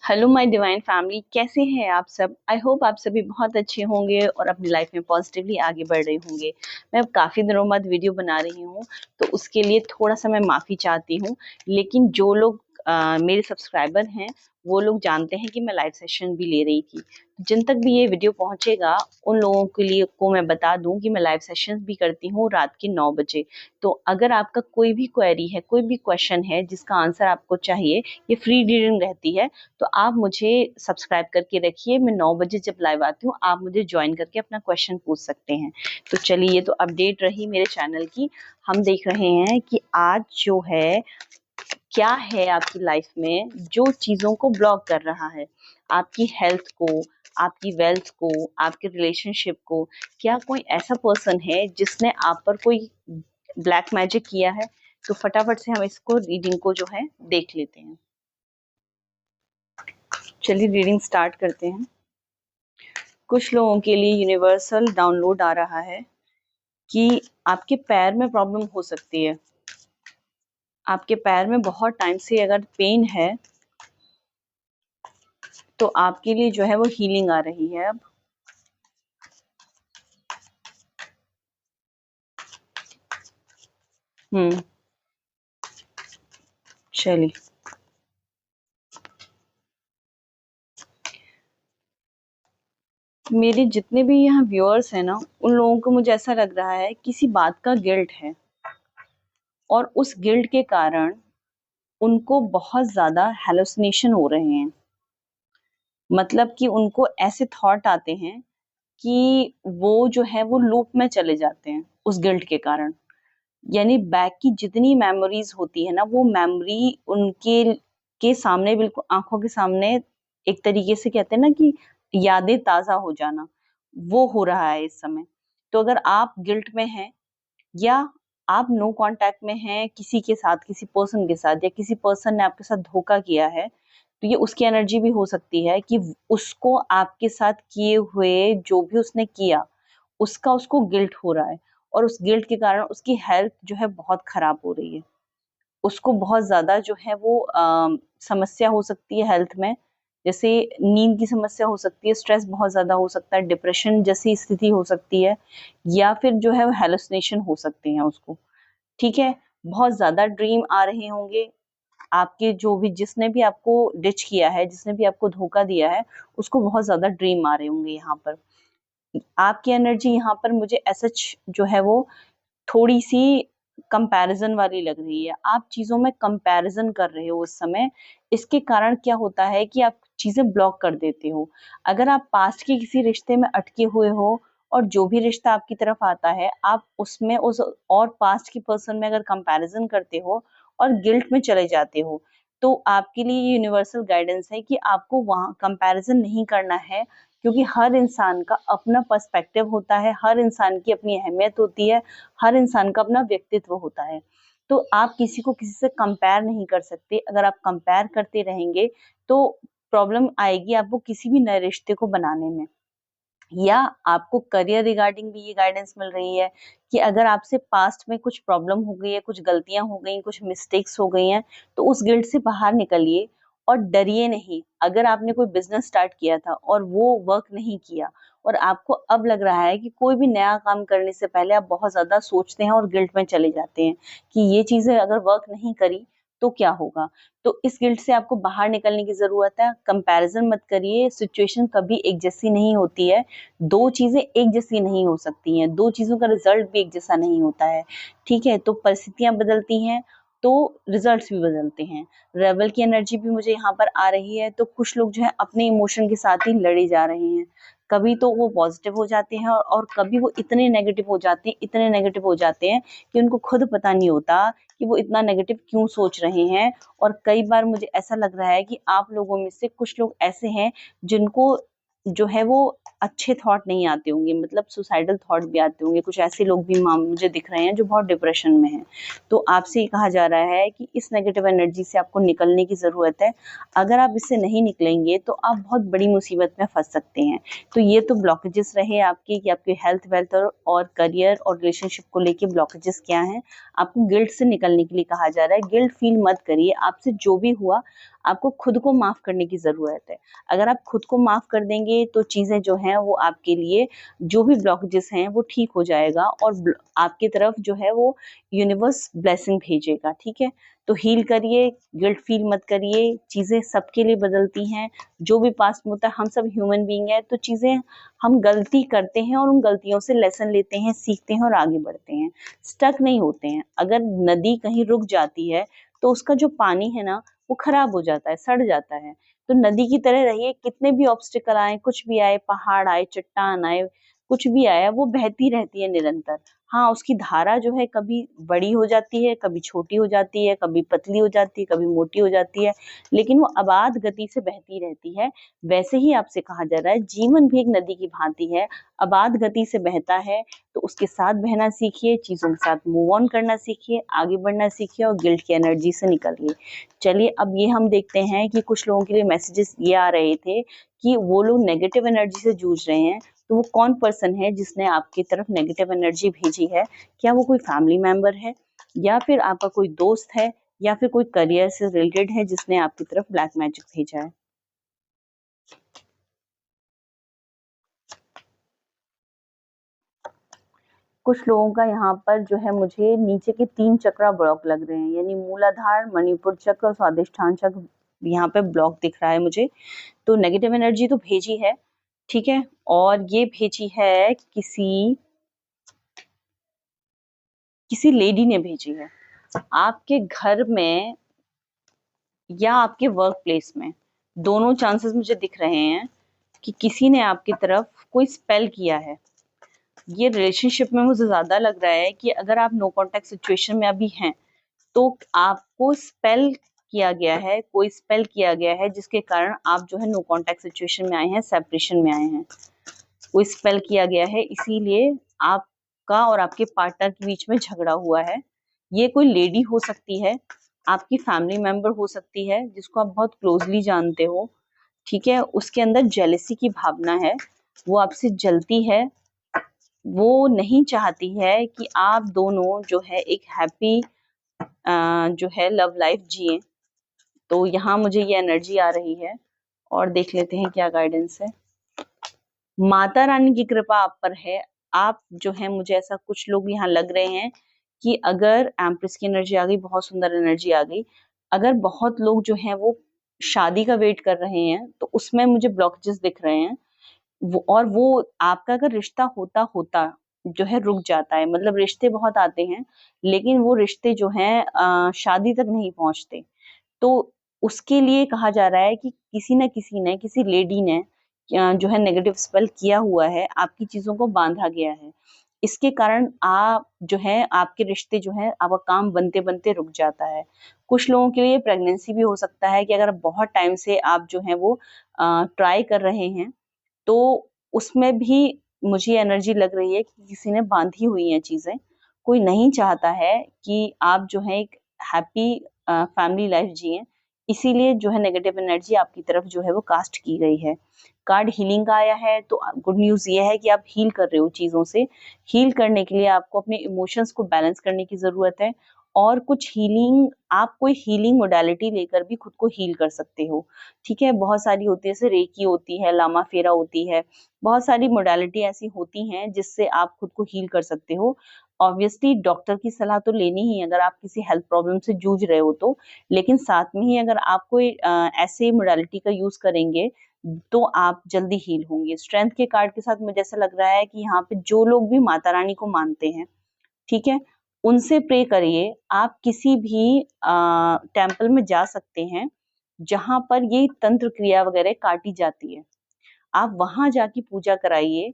Hello my divine family, कैसे हैं आप सब। आई होप आप सभी बहुत अच्छे होंगे और अपनी लाइफ में पॉजिटिवली आगे बढ़ रहे होंगे। मैं अब काफ़ी दिनों बाद वीडियो बना रही हूँ, तो उसके लिए थोड़ा सा मैं माफ़ी चाहती हूँ। लेकिन जो लोग मेरे सब्सक्राइबर हैं वो लोग जानते हैं कि मैं लाइव सेशन भी ले रही थी। जिन तक भी ये वीडियो पहुंचेगा उन लोगों के लिए को मैं बता दूं कि मैं लाइव सेशंस भी करती हूँ रात के 9 बजे। तो अगर आपका कोई भी क्वेरी है, कोई भी क्वेश्चन है जिसका आंसर आपको चाहिए, ये फ्री रीडिंग रहती है, तो आप मुझे सब्सक्राइब करके रखिए। मैं 9 बजे जब लाइव आती हूँ आप मुझे ज्वाइन करके अपना क्वेश्चन पूछ सकते हैं। तो चलिए, ये तो अपडेट रही मेरे चैनल की। हम देख रहे हैं कि आज जो है क्या है आपकी लाइफ में जो चीजों को ब्लॉक कर रहा है, आपकी हेल्थ को, आपकी वेल्थ को, आपके रिलेशनशिप को। क्या कोई ऐसा पर्सन है जिसने आप पर कोई ब्लैक मैजिक किया है? तो फटाफट से हम इसको रीडिंग को जो है देख लेते हैं। चलिए रीडिंग स्टार्ट करते हैं। कुछ लोगों के लिए यूनिवर्सल डाउनलोड आ रहा है कि आपके पैर में प्रॉब्लम हो सकती है। आपके पैर में बहुत टाइम से अगर पेन है तो आपके लिए जो है वो हीलिंग आ रही है अब। चलिए, मेरे जितने भी यहाँ व्यूअर्स हैं ना, उन लोगों को मुझे ऐसा लग रहा है किसी बात का गिल्ट है, और उस गिल्ट के कारण उनको बहुत ज्यादा हेलुसिनेशन हो रहे हैं। मतलब कि उनको ऐसे थॉट आते हैं कि वो जो है वो लूप में चले जाते हैं उस गिल्ट के कारण। यानी बैक की जितनी मेमोरीज होती है ना, वो मेमोरी उनके के सामने, बिल्कुल आंखों के सामने, एक तरीके से कहते हैं ना कि यादें ताजा हो जाना, वो हो रहा है इस समय। तो अगर आप गिल्ट में हैं, या आप नो कांटेक्ट में हैं किसी के साथ, किसी पर्सन के साथ, या किसी पर्सन ने आपके साथ धोखा किया है, तो ये उसकी एनर्जी भी हो सकती है कि उसको आपके साथ किए हुए जो भी उसने किया उसका उसको गिल्ट हो रहा है, और उस गिल्ट के कारण उसकी हेल्थ जो है बहुत खराब हो रही है। उसको बहुत ज्यादा जो है वो समस्या हो सकती है हेल्थ में। जैसे नींद की समस्या हो सकती है, स्ट्रेस बहुत ज्यादा हो सकता है, डिप्रेशन जैसी स्थिति हो सकती है, या फिर जो है हेलुसिनेशन हो सकते हैं उसको। ठीक है, बहुत ज्यादा ड्रीम आ रहे होंगे आपके, जो भी जिसने भी आपको डिच किया है, जिसने भी आपको धोखा दिया है, उसको बहुत ज्यादा ड्रीम आ रहे होंगे यहाँ पर। आपकी एनर्जी यहाँ पर मुझे सच जो है वो थोड़ी सी कंपैरिजन वाली लग रही है। आप चीजों में कंपैरिजन कर रहे हो उस समय। इसके कारण क्या होता है कि आप चीजें ब्लॉक कर देते हो। अगर आप पास्ट के किसी रिश्ते में अटके हुए हो, और जो भी रिश्ता आपकी तरफ आता है आप उसमें उस और पास्ट की पर्सन में अगर कंपैरिजन करते हो और गिल्ट में चले जाते हो, तो आपके लिए ये यूनिवर्सल गाइडेंस है कि आपको वहां कंपैरिजन नहीं करना है। क्योंकि हर इंसान का अपना पर्सपेक्टिव होता है, हर इंसान की अपनी अहमियत होती है, हर इंसान का अपना व्यक्तित्व होता है। तो आप किसी को किसी से कंपेयर नहीं कर सकते। अगर आप कंपेयर करते रहेंगे तो प्रॉब्लम आएगी आपको किसी भी नए रिश्ते को बनाने में। या आपको करियर रिगार्डिंग भी ये गाइडेंस मिल रही है कि अगर आपसे पास्ट में कुछ प्रॉब्लम हो गई है, कुछ गलतियां हो गई, कुछ मिस्टेक्स हो गई हैं, तो उस गिल्ट से बाहर निकलिए और डरिए नहीं। अगर आपने कोई बिजनेस स्टार्ट किया था और वो वर्क नहीं किया, और आपको अब लग रहा है कि कोई भी नया काम करने से पहले आप बहुत ज्यादा सोचते हैं और गिल्ट में चले जाते हैं कि ये चीजें अगर वर्क नहीं करी तो क्या होगा, तो इस गिल्ट से आपको बाहर निकलने की जरूरत है। कंपैरिजन मत करिए, सिचुएशन कभी एक जैसी नहीं होती है। दो चीजें एक जैसी नहीं हो सकती हैं, दो चीजों का रिजल्ट भी एक जैसा नहीं होता है। ठीक है, तो परिस्थितियां बदलती हैं तो रिजल्ट्स भी बदलते हैं। रेबल की एनर्जी भी मुझे यहाँ पर आ रही है, तो कुछ लोग जो है अपने इमोशन के साथ ही लड़े जा रहे हैं। कभी तो वो पॉजिटिव हो जाते हैं, और कभी वो इतने नेगेटिव हो जाते हैं, इतने नेगेटिव हो जाते हैं कि उनको खुद पता नहीं होता कि वो इतना नेगेटिव क्यों सोच रहे हैं। और कई बार मुझे ऐसा लग रहा है कि आप लोगों में से कुछ लोग ऐसे हैं जिनको जो है वो अच्छे थॉट नहीं आते होंगे, मतलब सुसाइडल थॉट भी आते होंगे। कुछ ऐसे लोग भी मुझे दिख रहे हैं जो बहुत डिप्रेशन में हैं। तो आपसे ये कहा जा रहा है कि इस नेगेटिव एनर्जी से आपको निकलने की ज़रूरत है। अगर आप इससे नहीं निकलेंगे तो आप बहुत बड़ी मुसीबत में फंस सकते हैं। तो ये तो ब्लॉकेजेस रहे आपके कि आपके हेल्थ वेल्थ और करियर और रिलेशनशिप को लेके ब्लॉकेजेस क्या हैं। आपको गिल्ट से निकलने के लिए कहा जा रहा है। गिल्ट फील मत करिए, आपसे जो भी हुआ आपको खुद को माफ करने की जरूरत है। अगर आप खुद को माफ कर देंगे तो चीजें जो हैं वो आपके लिए, जो भी ब्लॉकेजेस हैं वो ठीक हो जाएगा, और आपकी तरफ जो है वो यूनिवर्स ब्लेसिंग भेजेगा। ठीक है, तो हील करिए, गिल्ट फील मत करिए, चीजें सबके लिए बदलती हैं। जो भी पास्ट में होता है, हम सब ह्यूमन बीइंग है, तो चीजें हम गलती करते हैं और उन गलतियों से लेसन लेते हैं, सीखते हैं और आगे बढ़ते हैं, स्टक नहीं होते हैं। अगर नदी कहीं रुक जाती है तो उसका जो पानी है ना वो खराब हो जाता है, सड़ जाता है। तो नदी की तरह रहिए, कितने भी ऑब्स्टिकल आए, कुछ भी आए, पहाड़ आए, चट्टान आए, कुछ भी आया, वो बहती रहती है निरंतर। हाँ, उसकी धारा जो है कभी बड़ी हो जाती है, कभी छोटी हो जाती है, कभी पतली हो जाती है, कभी मोटी हो जाती है, लेकिन वो अबाध गति से बहती रहती है। वैसे ही आपसे कहा जा रहा है, जीवन भी एक नदी की भांति है, अबाध गति से बहता है। तो उसके साथ बहना सीखिए, चीजों के साथ मूव ऑन करना सीखिए, आगे बढ़ना सीखिए और गिल्ट की एनर्जी से निकलिए। चलिए, अब ये हम देखते हैं कि कुछ लोगों के लिए मैसेजेस ये आ रहे थे कि वो लोग नेगेटिव एनर्जी से जूझ रहे हैं। तो वो कौन पर्सन है जिसने आपकी तरफ नेगेटिव एनर्जी भेजी है? क्या वो कोई फैमिली मेंबर है, या फिर आपका कोई दोस्त है, या फिर कोई करियर से रिलेटेड है जिसने आपकी तरफ ब्लैक मैजिक भेजा है? कुछ लोगों का यहाँ पर जो है, मुझे नीचे के 3 चक्रा ब्लॉक लग रहे हैं, यानी मूलाधार, मणिपुर चक्र और स्वादिष्ठान चक्र यहाँ पे ब्लॉक दिख रहा है मुझे। तो नेगेटिव एनर्जी तो भेजी है, ठीक है, और ये भेजी है किसी लेडी ने भेजी है आपके घर में या आपके वर्क प्लेस में। दोनों चांसेस मुझे दिख रहे हैं कि किसी ने आपकी तरफ कोई स्पेल किया है। ये रिलेशनशिप में मुझे ज्यादा लग रहा है कि अगर आप नो कॉन्टेक्ट सिचुएशन में अभी हैं तो आपको स्पेल किया गया है, कोई स्पेल किया गया है जिसके कारण आप जो है नो कॉन्टेक्ट सिचुएशन में आए हैं, सेपरेशन में आए हैं। कोई स्पेल किया गया है, इसीलिए आपका और आपके पार्टनर के बीच में झगड़ा हुआ है। ये कोई लेडी हो सकती है, आपकी फैमिली मेंबर हो सकती है जिसको आप बहुत क्लोजली जानते हो, ठीक है। उसके अंदर जेलेसी की भावना है, वो आपसे जलती है, वो नहीं चाहती है कि आप दोनों जो है एक हैप्पी जो है लव लाइफ जिए। तो यहाँ मुझे ये एनर्जी आ रही है, और देख लेते हैं क्या गाइडेंस है। माता रानी की कृपा आप पर है। आप जो है, मुझे ऐसा कुछ लोग यहाँ लग रहे हैं कि अगर एम्प्रेस की एनर्जी आ गई, बहुत सुंदर एनर्जी आ गई। अगर बहुत लोग जो हैं वो शादी का वेट कर रहे हैं तो उसमें मुझे ब्लॉकेजेस दिख रहे हैं। वो आपका अगर रिश्ता होता होता जो है रुक जाता है, मतलब रिश्ते बहुत आते हैं लेकिन वो रिश्ते जो हैं शादी तक नहीं पहुंचते। तो उसके लिए कहा जा रहा है कि किसी न किसी ने, किसी लेडी ने जो है नेगेटिव स्पेल किया हुआ है, आपकी चीजों को बांधा गया है। इसके कारण आप जो है, आपके रिश्ते जो है, आपका काम बनते बनते रुक जाता है। कुछ लोगों के लिए प्रेगनेंसी भी हो सकता है कि अगर बहुत टाइम से आप जो है वो ट्राई कर रहे हैं तो उसमें भी मुझे एनर्जी लग रही है कि किसी ने बांधी हुई है चीजें। कोई नहीं चाहता है कि आप जो है एक हैप्पी फैमिली लाइफ जिए, इसीलिए जो है नेगेटिव एनर्जी आपकी तरफ जो है वो कास्ट की गई है। कार्ड हीलिंग का आया है, तो गुड न्यूज ये है कि आप हील कर रहे हो चीजों से। हील करने के लिए आपको अपने इमोशंस को बैलेंस करने की जरूरत है, और कुछ हीलिंग, आप कोई हीलिंग मोडालिटी लेकर भी खुद को हील कर सकते हो, ठीक है। बहुत सारी होती है, जैसे रेकी होती है, लामा फेरा होती है, बहुत सारी मोडालिटी ऐसी होती हैं जिससे आप खुद को हील कर सकते हो। ऑब्वियसली डॉक्टर की सलाह तो लेनी ही है अगर आप किसी हेल्थ प्रॉब्लम से जूझ रहे हो तो, लेकिन साथ में ही अगर आप कोई ऐसे मोडालिटी का यूज करेंगे तो आप जल्दी हील होंगे। स्ट्रेंथ के कार्ड के साथ मुझे ऐसा लग रहा है कि यहाँ पे जो लोग भी माता रानी को मानते हैं, ठीक है, उनसे प्रे करिए। आप किसी भी टेम्पल में जा सकते हैं जहां पर ये तंत्र क्रिया वगैरह काटी जाती है, आप वहां जाके पूजा कराइए।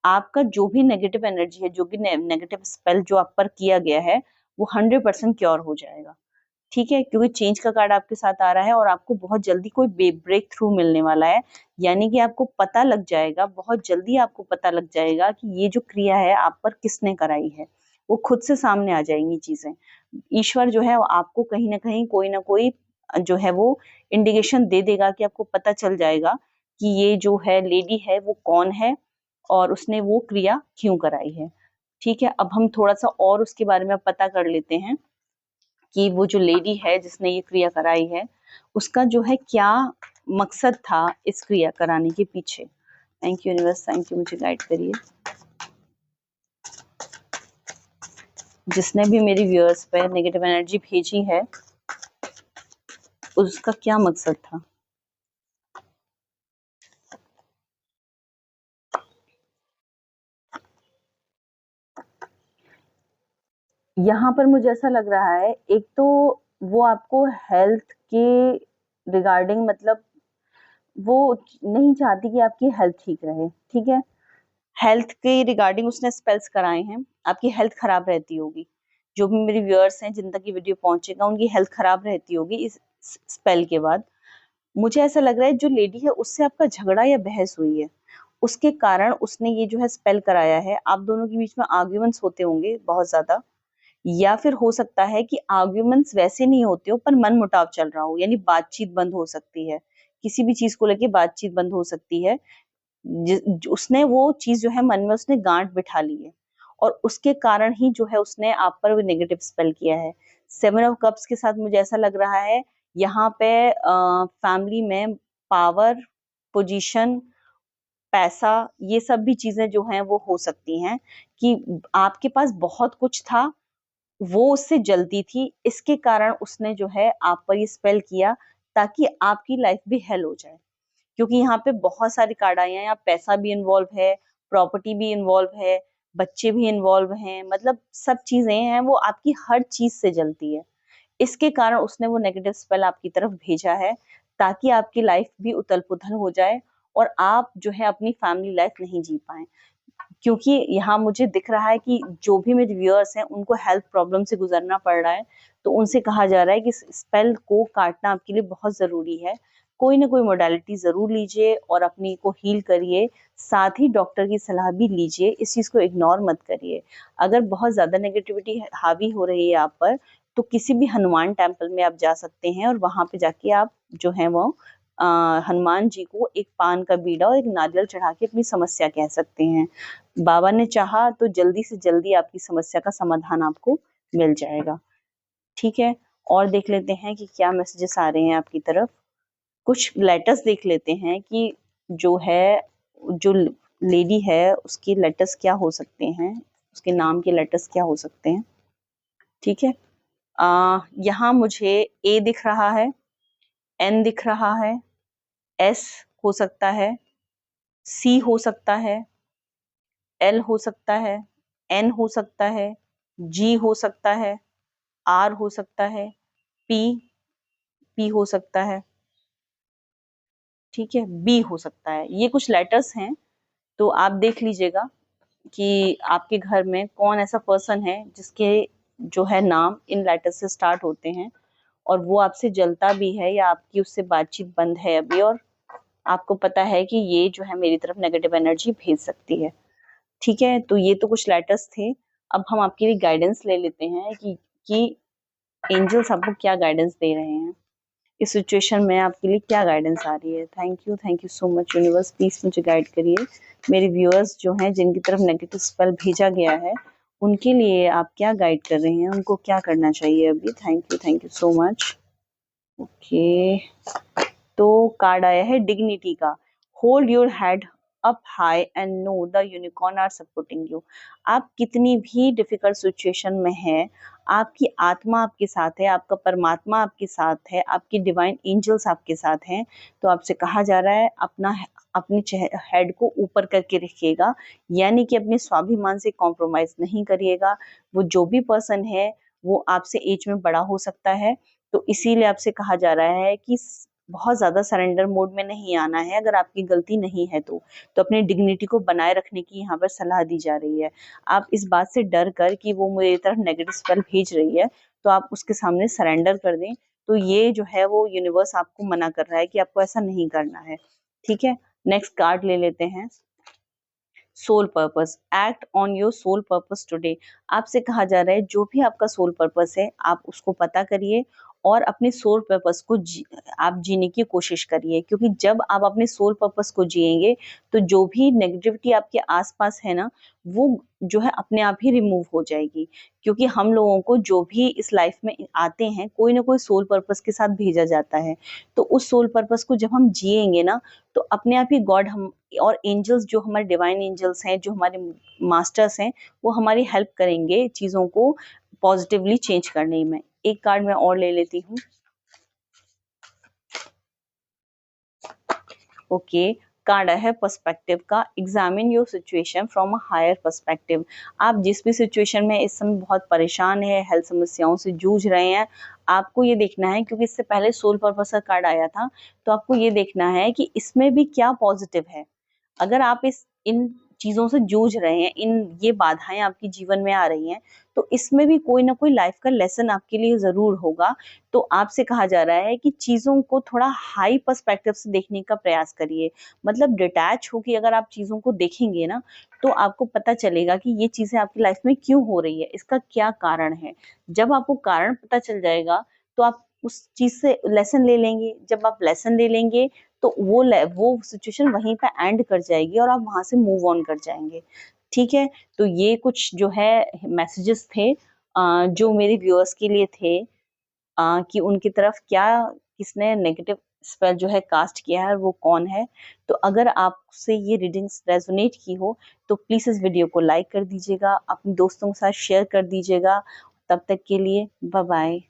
आपका जो भी नेगेटिव एनर्जी है, जो भी नेगेटिव स्पेल जो आप पर किया गया है, वो 100% क्योर हो जाएगा, ठीक है। क्योंकि चेंज का कार्ड आपके साथ आ रहा है और आपको बहुत जल्दी कोई ब्रेक थ्रू मिलने वाला है, यानी कि आपको पता लग जाएगा, बहुत जल्दी आपको पता लग जाएगा कि ये जो क्रिया है आप पर किसने कराई है। वो खुद से सामने आ जाएंगी चीजें। ईश्वर जो है वो आपको कहीं ना कोई जो है वो इंडिकेशन दे देगा, कि आपको पता चल जाएगा कि ये जो है लेडी है वो कौन है और उसने वो क्रिया क्यों कराई है, ठीक है। अब हम थोड़ा सा और उसके बारे में पता कर लेते हैं कि वो जो लेडी है जिसने ये क्रिया कराई है, उसका जो है क्या मकसद था इस क्रिया कराने के पीछे। Thank you universe, thank you, मुझे गाइड करिए। जिसने भी मेरी व्यूअर्स पे नेगेटिव एनर्जी भेजी है उसका क्या मकसद था। यहाँ पर मुझे ऐसा लग रहा है, एक तो वो आपको हेल्थ के रिगार्डिंग, मतलब वो नहीं चाहती कि आपकी हेल्थ ठीक रहे, ठीक है। हेल्थ के रिगार्डिंग उसने स्पेल्स कराए हैं, आपकी हेल्थ खराब रहती होगी। जो भी मेरे व्यूअर्स हैं जिन तक ये वीडियो पहुंचेगा उनकी हेल्थ खराब रहती होगी इस स्पेल के बाद। मुझे ऐसा लग रहा है जो लेडी है उससे आपका झगड़ा या बहस हुई है, उसके कारण उसने ये जो है स्पेल कराया है। आप दोनों के बीच में आर्ग्यूमेंट्स होते होंगे बहुत ज्यादा, या फिर हो सकता है कि आर्ग्यूमेंट्स वैसे नहीं होते हो पर मन मुटाव चल रहा हो, यानी बातचीत बंद हो सकती है, किसी भी चीज को लेके बातचीत बंद हो सकती है। उसने वो चीज जो है मन में उसने गांठ बिठा ली है और उसके कारण ही जो है उसने आप पर वो नेगेटिव स्पेल किया है। 7 ऑफ कप्स के साथ मुझे ऐसा लग रहा है यहाँ पे फैमिली में पावर, पोजीशन, पैसा, ये सब भी चीजें जो हैं वो हो सकती हैं कि आपके पास बहुत कुछ था, वो उससे जलती थी, इसके कारण उसने जो है आप पर ये स्पेल किया ताकि आपकी लाइफ भी हेल हो जाए। क्योंकि यहाँ पे बहुत सारी कार्ड आई हैं, यहाँ पैसा भी इन्वॉल्व है, प्रॉपर्टी भी इन्वॉल्व है, बच्चे भी इन्वॉल्व हैं, मतलब सब चीजें हैं, वो आपकी हर चीज से जलती है। इसके कारण उसने वो नेगेटिव स्पेल आपकी तरफ भेजा है ताकि आपकी लाइफ भी उथल पुथल हो जाए और आप जो है अपनी फैमिली लाइफ नहीं जी पाए। क्योंकि यहाँ मुझे दिख रहा है कि जो भी मेरे व्यूअर्स हैं उनको हेल्थ प्रॉब्लम से गुजरना पड़ रहा है, तो उनसे कहा जा रहा है कि स्पेल को काटना आपके लिए बहुत जरूरी है। कोई ना कोई मोडालिटी जरूर लीजिए और अपनी को हील करिए, साथ ही डॉक्टर की सलाह भी लीजिए, इस चीज को इग्नोर मत करिए। अगर बहुत ज्यादा नेगेटिविटी हावी हो रही है आप पर, तो किसी भी हनुमान टेम्पल में आप जा सकते हैं और वहां पे जाके आप जो है वो हनुमान जी को एक पान का बीड़ा और एक नारियल चढ़ा के अपनी समस्या कह सकते हैं। बाबा ने चाहा तो जल्दी से जल्दी आपकी समस्या का समाधान आपको मिल जाएगा, ठीक है। और देख लेते हैं कि क्या मैसेजेस आ रहे हैं आपकी तरफ। कुछ लेटर्स देख लेते हैं कि जो है, जो लेडी है उसके लेटर्स क्या हो सकते हैं, उसके नाम के लेटर्स क्या हो सकते हैं, ठीक है। यहाँ मुझे ए दिख रहा है, एन दिख रहा है, एस हो सकता है, सी हो सकता है, एल हो सकता है, एन हो सकता है, जी हो सकता है, आर हो सकता है, पी पी हो सकता है, ठीक है, बी हो सकता है। ये कुछ लेटर्स हैं, तो आप देख लीजिएगा कि आपके घर में कौन ऐसा पर्सन है जिसके जो है नाम इन लेटर से स्टार्ट होते हैं और वो आपसे जलता भी है या आपकी उससे बातचीत बंद है अभी, और आपको पता है कि ये जो है मेरी तरफ नेगेटिव एनर्जी भेज सकती है, ठीक है। तो ये तो कुछ लेटर्स थे। अब हम आपके लिए गाइडेंस ले लेते हैं कि एंजल्स आपको क्या गाइडेंस दे रहे हैं, इस सिचुएशन में आपके लिए क्या गाइडेंस आ रही है। Thank you so much universe, please मुझे गाइड करिए। मेरे व्यूअर्स जो हैं जिनकी तरफ नेगेटिव स्पेल भेजा गया है उनके लिए आप क्या गाइड कर रहे हैं, उनको क्या करना चाहिए अभी। Thank you so much. Okay, तो कार्ड आया है डिग्निटी का। Hold your head up high and know the unicorn are supporting you. आप कितनी भी डिफिकल्ट सिचुएशन में हैं, आपकी आत्मा आपके साथ है, आपका परमात्मा आपके साथ है, आपकी डिवाइन एंजल्स आपके साथ हैं। तो आपसे कहा जा रहा है अपनी हेड को ऊपर करके रखिएगा, यानी कि अपने स्वाभिमान से कॉम्प्रोमाइज नहीं करिएगा। वो जो भी पर्सन है वो आपसे एज में बड़ा हो सकता है, तो इसीलिए आपसे कहा जा रहा है कि बहुत ज्यादा सरेंडर मोड में नहीं आना है। अगर आपकी गलती नहीं है तो अपनी डिग्निटी को बनाए रखने की यहाँ पर सलाह दी जा रही है। आप इस बात से डर कर कि वो मेरी तरफ नेगेटिव स्पेल भेज रही है तो आप उसके सामने सरेंडर कर दें, तो ये जो है वो यूनिवर्स आपको मना कर रहा है कि आपको ऐसा नहीं करना है, ठीक है। नेक्स्ट कार्ड ले लेते हैं, soul purpose. Act on your soul purpose today. आपसे कहा जा रहा है जो भी आपका सोल पर्पस है आप उसको पता करिए और अपने सोल पर्पस को आप जीने की कोशिश करिए, क्योंकि जब आप अपने सोल पर्पस को जिएंगे तो जो भी नेगेटिविटी आपके आसपास है ना, वो जो है अपने आप ही रिमूव हो जाएगी। क्योंकि हम लोगों को जो भी इस लाइफ में आते हैं, कोई ना कोई सोल पर्पस के साथ भेजा जाता है। तो उस सोल पर्पस को जब हम जिएंगे ना, तो अपने आप ही गॉड हम और एंजल्स, जो हमारे डिवाइन एंजल्स हैं, जो हमारे मास्टर्स हैं, वो हमारी हेल्प करेंगे चीज़ों को पॉजिटिवली चेंज करने में। एक कार्ड मैं और ले लेती हूँ। ओके, कार्ड है पर्सपेक्टिव का। Examine your situation from a higher perspective. आप जिस भी सिचुएशन में इस समय बहुत परेशान है, हेल्थ समस्याओं से जूझ रहे हैं, आपको ये देखना है, क्योंकि इससे पहले सोल पर्पस का कार्ड आया था, तो आपको ये देखना है कि इसमें भी क्या पॉजिटिव है। अगर आप इन चीज़ों से जूझ रहे हैं, ये बाधाएं आपके जीवन में आ रही हैं, तो इसमें भी कोई ना कोई लाइफ का लेसन आपके लिए ज़रूर होगा। तो आपसे कहा जा रहा है कि चीज़ों को थोड़ा हाई पर्सपेक्टिव से देखने का प्रयास करिए। मतलब डिटैच होके अगर आप चीज़ों को देखेंगे ना, तो आपको पता चलेगा कि ये चीज़ें आपकी लाइफ में क्यों हो रही है, इसका क्या कारण है। जब आपको कारण पता चल जाएगा, तो आप उस चीज़ से लेसन ले लेंगे। जब आप लेसन ले लेंगे, तो वो सिचुएशन वहीं पे एंड कर जाएगी और आप वहां से मूव ऑन कर जाएंगे। ठीक है, तो ये कुछ जो है मैसेजेस थे, जो मेरे व्यूअर्स के लिए थे, कि उनकी तरफ क्या, किसने नेगेटिव स्पेल जो है कास्ट किया है और वो कौन है। तो अगर आपसे ये रीडिंग्स रेजोनेट की हो, तो प्लीज इस वीडियो को लाइक कर दीजिएगा, अपने दोस्तों के साथ शेयर कर दीजिएगा। तब तक के लिए बाय बाय।